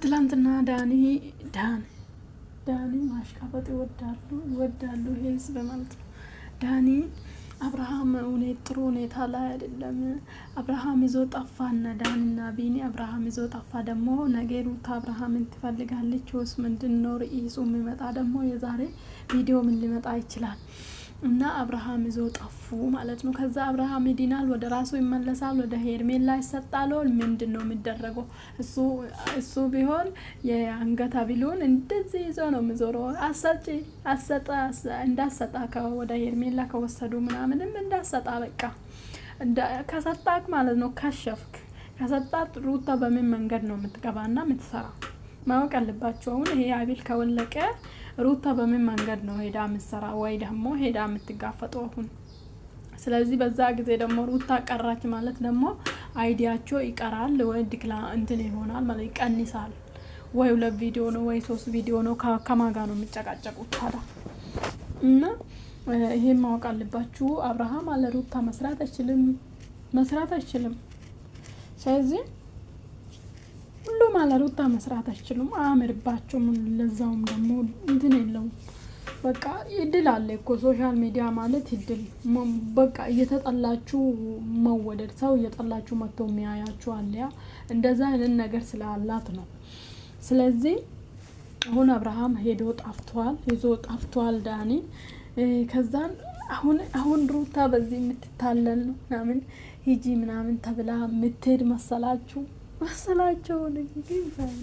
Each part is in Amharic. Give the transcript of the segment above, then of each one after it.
ትላንትና ዳኒ ማሽቃበጥ ይወዳሉ ህዝብ ማለት ነው። ዳኒ አብርሃም ጥሩ ሁኔታ ላይ አይደለም። አብርሃም ይዞ ጠፋና ዳኒና ቢኒ አብርሃም ይዞ ጠፋ። ደግሞ ነገ ሩታ አብርሃምን ትፈልጋለች ወይስ ምንድነው? ርዕሱ የሚመጣ ደግሞ የዛሬ ቪዲዮ ምን ሊመጣ ይችላል? እና አብርሃም ይዞ ጠፉ ማለት ነው። ከዛ አብርሃም ይድናል፣ ወደ ራሱ ይመለሳል፣ ወደ ሄርሜላ ይሰጣል። ምንድነው የሚደረገው? እሱ ቢሆን የአንገት ሐብሉን እንደዚህ ይዞ ነው የሚዞረው። እንዳሰጣ ወደ ሄርሜላ ከወሰዱ ምናምንም እንዳሰጣ በቃ ከሰጣክ ማለት ነው። ከሸፍክ ከሰጣት ሩታ በምን መንገድ ነው የምትገባና የምትሰራ ማወቅ አለባቸው። አሁን ይሄ ሐብል ከወለቀ ሩታ በምን መንገድ ነው ሄዳ የምትሰራ ወይ ደግሞ ሄዳ የምትጋፈጠው አሁን? ስለዚህ በዛ ጊዜ ደግሞ ሩታ ቀራች ማለት ደግሞ አይዲያቸው ይቀራል ወይ እንትን ይሆናል ማለት ይቀንሳል። ወይ 2 ቪዲዮ ነው ወይ 3 ቪዲዮ ነው ከማጋ ነው የሚጨቃጨቁት ታዲያ። እና ይሄን ማወቅ አለባችሁ። አብርሃም አለ ሩታ መስራት አይችልም። ስለዚህ ሁሉም አለ ሩታ መስራት አይችሉም። አያምርባቸውም። ለዛውም ደግሞ እንትን የለውም። በቃ እድል አለ እኮ ሶሻል ሚዲያ ማለት እድል። በቃ እየተጠላችሁ መወደድ፣ ሰው እየጠላችሁ መጥቶ የሚያያችሁ አለ። እንደዛ አይነት ነገር ስላላት ነው። ስለዚህ አሁን አብርሃም ሄዶ ጠፍቷል ዳኒ። ከዛን አሁን ሩታ በዚህ የምትታለል ነው ምናምን ሂጂ ምናምን ተብላ የምትሄድ መሰላቸው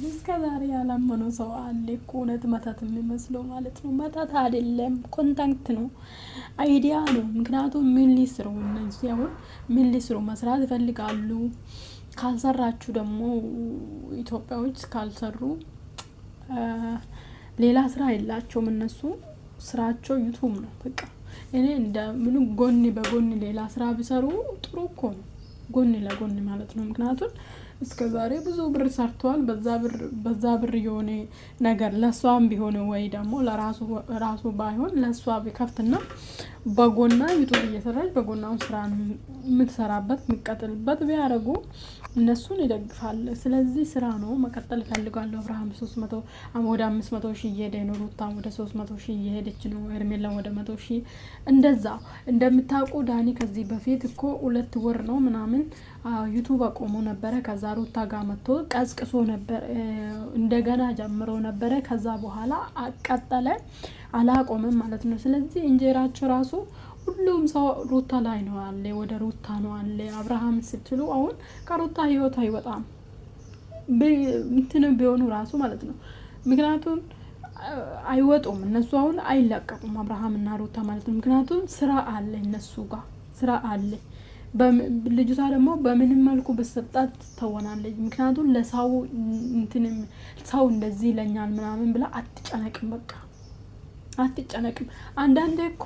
እስከ ዛሬ ያላመነው ሰው አለ እኮ። እውነት መተት የሚመስለው ማለት ነው። መተት አይደለም፣ ኮንታክት ነው፣ አይዲያ ነው። ምክንያቱም ምን ሊስሩ እነዚህ አሁን ምን ሊስሩ መስራት ይፈልጋሉ። ካልሰራችሁ ደግሞ ኢትዮጵያዎች ካልሰሩ ሌላ ስራ የላቸውም። እነሱ ስራቸው ዩቱብ ነው በቃ። እኔ እንደ ምን ጎን በጎን ሌላ ስራ ቢሰሩ ጥሩ እኮ ነው፣ ጎን ለጎን ማለት ነው። ምክንያቱም እስከ ዛሬ ብዙ ብር ሰርቷል። በዛ ብር የሆነ ነገር ለሷም ቢሆን ወይ ደግሞ ለራሱ ባይሆን ለሷ ቢከፍትና በጎና ዩቱብ እየሰራች በጎናው ስራ የምትሰራበት የሚቀጥልበት ቢያደርጉ እነሱን ይደግፋል። ስለዚህ ስራ ነው መቀጠል ይፈልጋሉ። አብርሃም 300 ወደ 500 ሺህ እየሄደ ነው። ሩታም ወደ 300 ሺህ እየሄደች ነው። ሄርሜላም ወደ 100 ሺህ። እንደዛ እንደምታውቁ ዳኒ ከዚህ በፊት እኮ 2 ወር ነው ምናምን ዩቱብ አቆሞ ነበረ። ከዛ ሩታ ጋር መጥቶ ቀዝቅሶ ነበር፣ እንደገና ጀምሮ ነበረ። ከዛ በኋላ አቀጠለ፣ አላቆመም ማለት ነው። ስለዚህ እንጀራቸው ራሱ ሁሉም ሰው ሩታ ላይ ነው አለ፣ ወደ ሩታ ነው አለ። አብርሃም ስትሉ አሁን ከሩታ ህይወት አይወጣም እንትን ቢሆኑ ራሱ ማለት ነው። ምክንያቱም አይወጡም እነሱ አሁን አይለቀቁም አብርሃም እና ሩታ ማለት ነው። ምክንያቱም ስራ አለ እነሱ ጋር ስራ አለ። ልጅቷ ደግሞ በምንም መልኩ በሰጣት ተወናለች። ምክንያቱም ለሰው እንትንም ሰው እንደዚህ ይለኛል ምናምን ብላ አትጨነቅም። በቃ አትጨነቅም። አንዳንዴ እኮ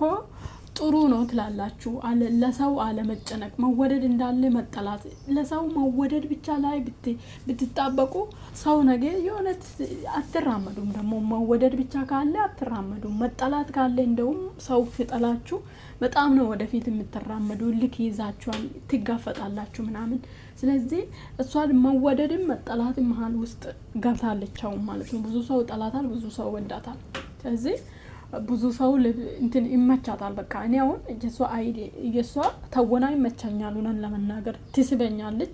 ጥሩ ነው ትላላችሁ ለሰው አለመጨነቅ፣ መወደድ እንዳለ መጠላት። ለሰው መወደድ ብቻ ላይ ብትጣበቁ ሰው ነገር የሆነ አትራመዱም። ደግሞ መወደድ ብቻ ካለ አትራመዱም። መጠላት ካለ እንደውም ሰው ሲጠላችሁ በጣም ነው ወደፊት የምትራመዱ። ልክ ይዛችኋል፣ ትጋፈጣላችሁ ምናምን። ስለዚህ እሷ መወደድም መጠላትም መሀል ውስጥ ገብታለች አሁን ማለት ነው። ብዙ ሰው ጠላታል፣ ብዙ ሰው ወዳታል። ስለዚህ ብዙ ሰው እንትን ይመቻታል። በቃ እኔ አሁን የሷ ተወና ይመቻኛል። ሆነን ለመናገር ትስበኛለች፣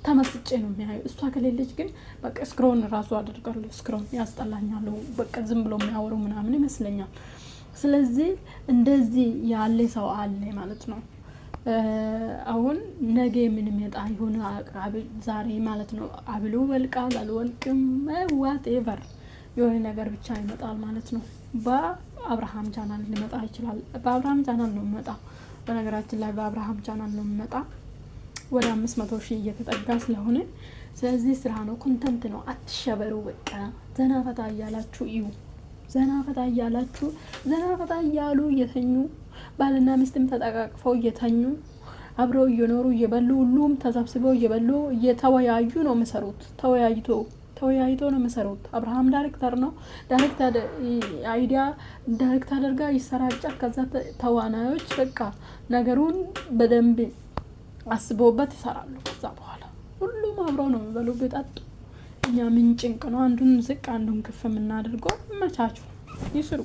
ተመስጬ ነው የሚያየው። እሷ ከሌለች ግን በቃ ስክሮን ራሱ አደርጋለሁ። ስክሮን ያስጠላኛል። በቃ ዝም ብሎ የሚያወሩ ምናምን ይመስለኛል። ስለዚህ እንደዚህ ያለ ሰው አለ ማለት ነው። አሁን ነገ ምን ይመጣ ይሆን ዛሬ ማለት ነው። ሐብሉ ወልቃል አልወልቅም ዋትኤቨር የሆነ ነገር ብቻ ይመጣል ማለት ነው። በአብርሃም ቻናል ሊመጣ ይችላል። በአብርሃም ቻናል ነው የሚመጣ። በነገራችን ላይ በአብርሃም ቻናል ነው የሚመጣ። ወደ 500 ሺህ እየተጠጋ ስለሆነ ስለዚህ ስራ ነው፣ ኮንተንት ነው። አትሸበሩ። በቃ ዘና ፈታ እያላችሁ እዩ። ዘና ፈታ እያሉ እየተኙ ባልና ሚስትም ተጠቃቅፈው እየተኙ አብረው እየኖሩ እየበሉ ሁሉም ተሰብስበው እየበሉ እየተወያዩ ነው የሚሰሩት። ተወያይቶ ነው የሚሰሩት። አብርሃም ዳይሬክተር ነው። ዳይሬክተር አይዲያ ዳይሬክተር አድርጋ ይሰራጫል። ከዛ ተዋናዮች በቃ ነገሩን በደንብ አስበውበት ይሰራሉ። ከዛ በኋላ ሁሉም አብረው ነው የሚበሉ ቢጠጡ እኛ ምን ጭንቅ ነው አንዱን ዝቅ አንዱን ከፍ የምናደርገው? መቻቹ ይስሩ።